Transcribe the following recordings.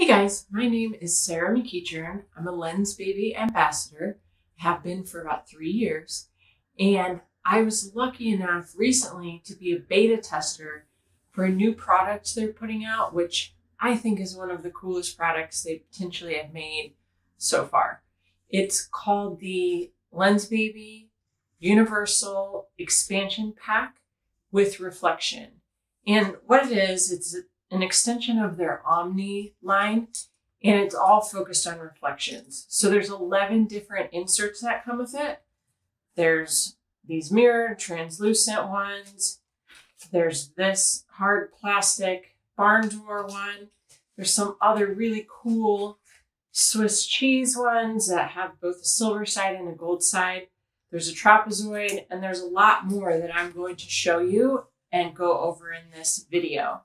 Hey guys, my name is Sarah Mceachern. I'm a Lensbaby ambassador. I have been for about 3 years. And I was lucky enough recently to be a beta tester for a new product they're putting out, which I think is one of the coolest products they potentially have made so far. It's called the Lensbaby Universal Expansion Pack with Reflection. And what it is, it's an extension of their OMNI line, and it's all focused on reflections. So there's 11 different inserts that come with it. There's these mirrored translucent ones. There's this hard plastic barn door one. There's some other really cool Swiss cheese ones that have both a silver side and a gold side. There's a trapezoid, and there's a lot more that I'm going to show you and go over in this video.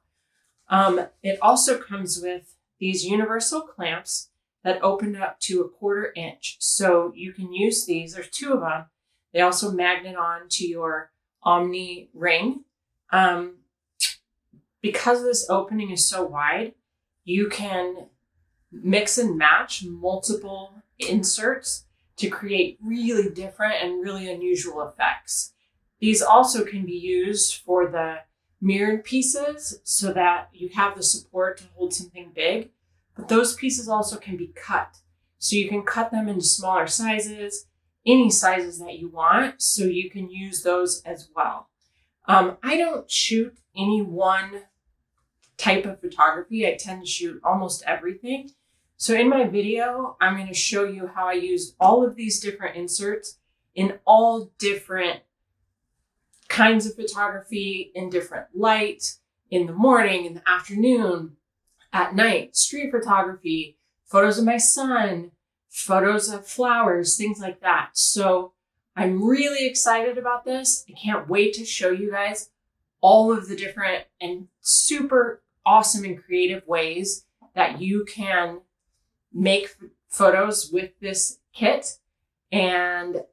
It also comes with these universal clamps that open up to 1/4 inch. So you can use these. There's 2 of them. They also magnet on to your OMNI ring. Because this opening is so wide, you can mix and match multiple inserts to create really different and really unusual effects. These also can be used for the mirrored pieces so that you have the support to hold something big, but those pieces also can be cut. So you can cut them into smaller sizes, any sizes that you want, so you can use those as well. I don't shoot any one type of photography. I tend to shoot almost everything. So in my video, I'm going to show you how I used all of these different inserts in all different kinds of photography, in different light, in the morning, in the afternoon, at night, street photography, photos of my son, photos of flowers, things like that. So I'm really excited about this. I can't wait to show you guys all of the different and super awesome and creative ways that you can make photos with this kit. And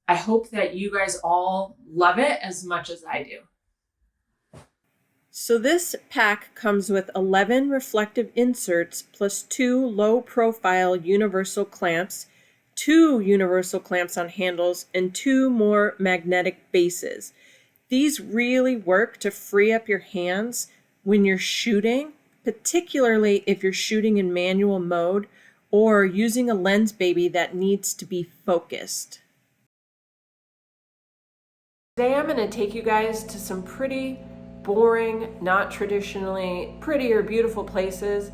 I hope that you guys all love it as much as I do. So this pack comes with 11 reflective inserts plus 2 low-profile universal clamps, 2 universal clamps on handles, and 2 more magnetic bases. These really work to free up your hands when you're shooting, particularly if you're shooting in manual mode or using a Lensbaby that needs to be focused. Today I'm going to take you guys to some pretty boring, not traditionally pretty or beautiful places,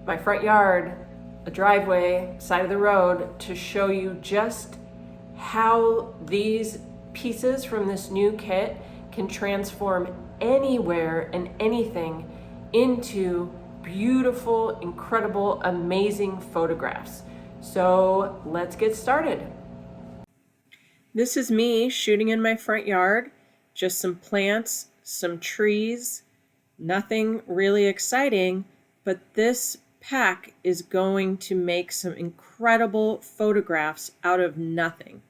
my front yard, a driveway, side of the road, to show you just how these pieces from this new kit can transform anywhere and anything into beautiful, incredible, amazing photographs. So let's get started. This is me shooting in my front yard, just some plants, some trees, nothing really exciting, but this pack is going to make some incredible photographs out of nothing.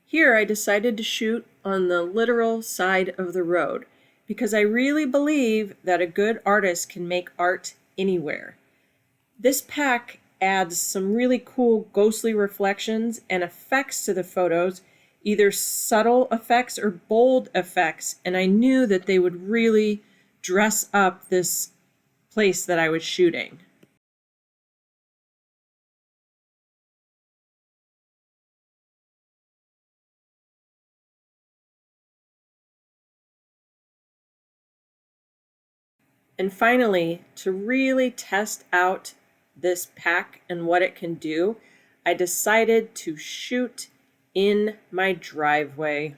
Here I decided to shoot on the literal side of the road because I really believe that a good artist can make art anywhere. This pack adds some really cool ghostly reflections and effects to the photos, either subtle effects or bold effects, and I knew that they would really dress up this place that I was shooting. And finally, to really test out this pack and what it can do, I decided to shoot in my driveway.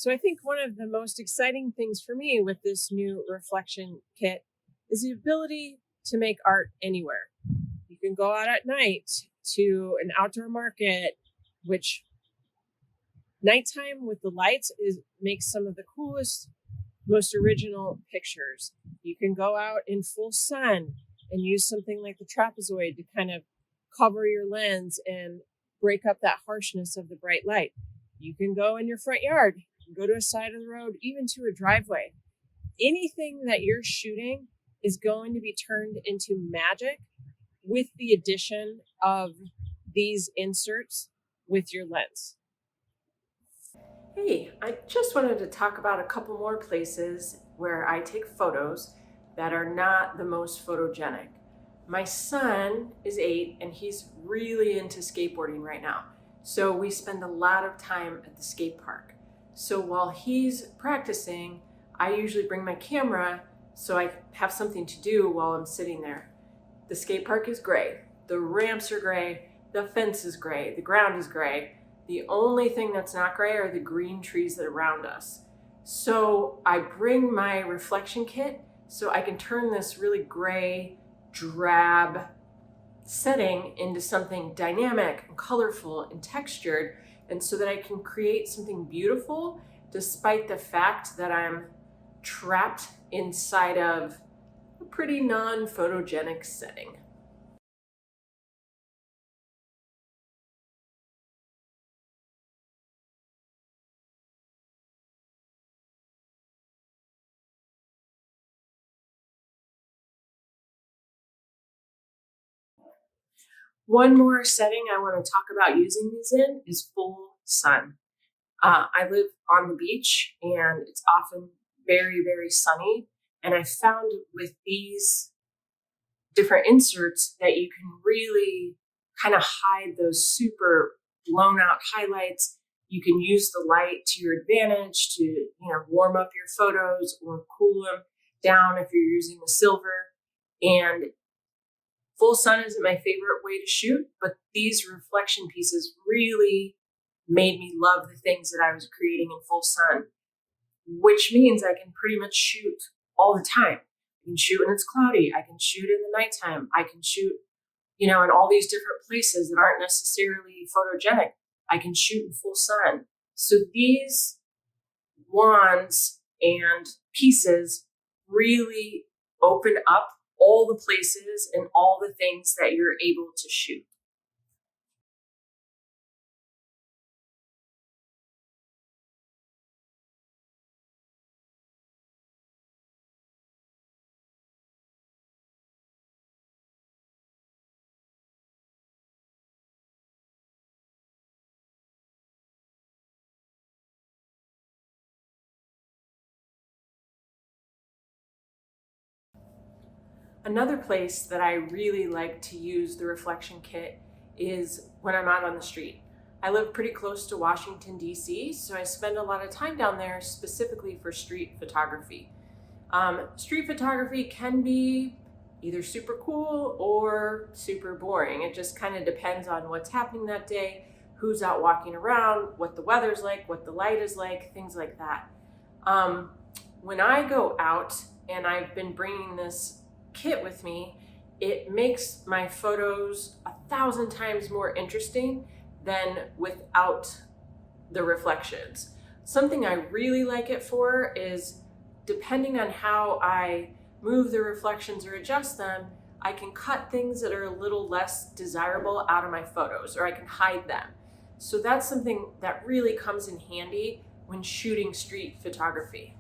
So I think one of the most exciting things for me with this new reflection kit is the ability to make art anywhere. You can go out at night to an outdoor market, which nighttime with the lights makes some of the coolest, most original pictures. You can go out in full sun and use something like the trapezoid to kind of cover your lens and break up that harshness of the bright light. You can go in your front yard, go to a side of the road, even to a driveway. Anything that you're shooting is going to be turned into magic with the addition of these inserts with your lens. Hey, I just wanted to talk about a couple more places where I take photos that are not the most photogenic. My son is 8 and he's really into skateboarding right now. So we spend a lot of time at the skate park. So while he's practicing, I usually bring my camera so I have something to do while I'm sitting there. The skate park is gray. The ramps are gray. The fence is gray. The ground is gray. The only thing that's not gray are the green trees that are around us. So I bring my reflection kit so I can turn this really gray, drab setting into something dynamic and colorful and textured, and so that I can create something beautiful despite the fact that I'm trapped inside of a pretty non-photogenic setting. One more setting I want to talk about using these in is full sun. I live on the beach and it's often very, very sunny. And I found with these different inserts that you can really kind of hide those super blown out highlights. You can use the light to your advantage to, warm up your photos or cool them down if you're using the silver. And full sun isn't my favorite way to shoot, but these reflection pieces really made me love the things that I was creating in full sun, which means I can pretty much shoot all the time. I can shoot when it's cloudy. I can shoot in the nighttime. I can shoot, in all these different places that aren't necessarily photogenic. I can shoot in full sun. So these wands and pieces really open up all the places and all the things that you're able to shoot. Another place that I really like to use the reflection kit is when I'm out on the street. I live pretty close to Washington, D.C., so I spend a lot of time down there specifically for street photography. Street photography can be either super cool or super boring. It just kind of depends on what's happening that day, who's out walking around, what the weather's like, what the light is like, things like that. When I go out, and I've been bringing this kit with me, it makes my photos 1,000 times more interesting than without the reflections. Something I really like it for is, depending on how I move the reflections or adjust them, I can cut things that are a little less desirable out of my photos, or I can hide them. So that's something that really comes in handy when shooting street photography.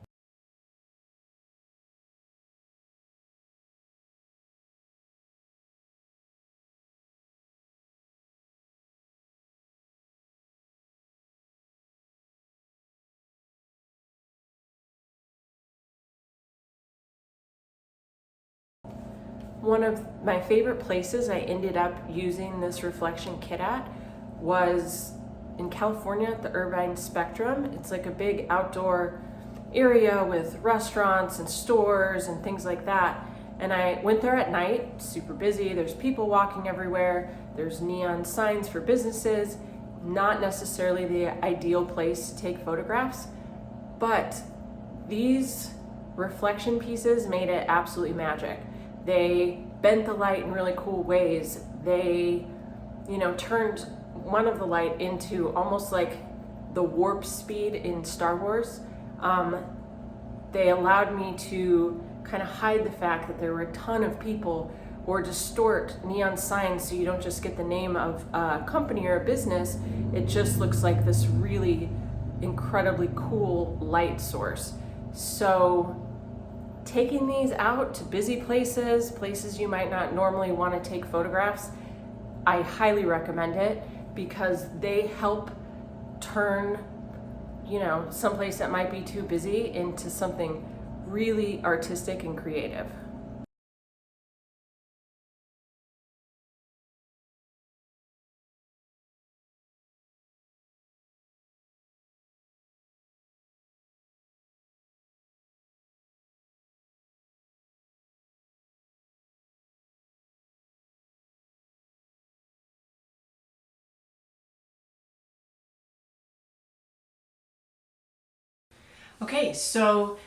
One of my favorite places I ended up using this reflection kit at was in California at the Irvine Spectrum. It's like a big outdoor area with restaurants and stores and things like that. And I went there at night, super busy. There's people walking everywhere. There's neon signs for businesses. Not necessarily the ideal place to take photographs. But these reflection pieces made it absolutely magic. They bent the light in really cool ways. They, turned one of the light into almost like the warp speed in Star Wars. They allowed me to kind of hide the fact that there were a ton of people, or distort neon signs so you don't just get the name of a company or a business. It just looks like this really incredibly cool light source. So taking these out to busy places you might not normally want to take photographs, I highly recommend it, because they help turn, someplace that might be too busy into something really artistic and creative. Okay, so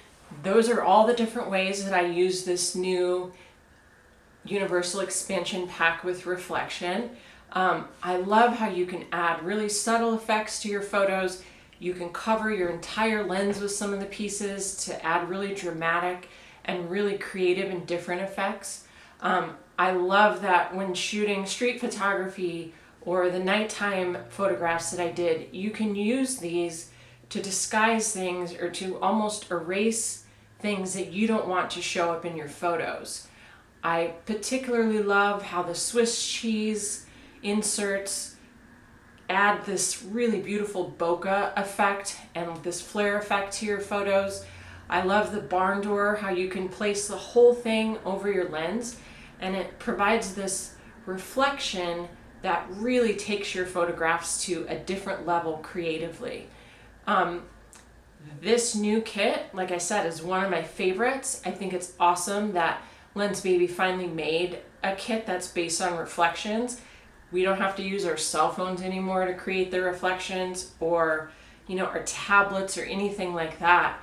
those are all the different ways that I use this new universal expansion pack with reflection. I love how you can add really subtle effects to your photos. You can cover your entire lens with some of the pieces to add really dramatic and really creative and different effects. I love that when shooting street photography or the nighttime photographs that I did, you can use these to disguise things or to almost erase things that you don't want to show up in your photos. I particularly love how the Swiss cheese inserts add this really beautiful bokeh effect and this flare effect to your photos. I love the barn door, how you can place the whole thing over your lens, and it provides this reflection that really takes your photographs to a different level creatively. This new kit, like I said, is one of my favorites. I think it's awesome that Lensbaby finally made a kit that's based on reflections. We don't have to use our cell phones anymore to create the reflections, or our tablets or anything like that.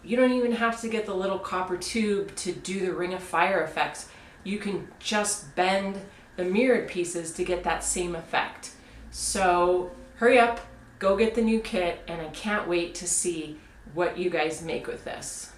You don't even have to get the little copper tube to do the ring of fire effects. You can just bend the mirrored pieces to get that same effect. So hurry up, go get the new kit, and I can't wait to see what you guys make with this.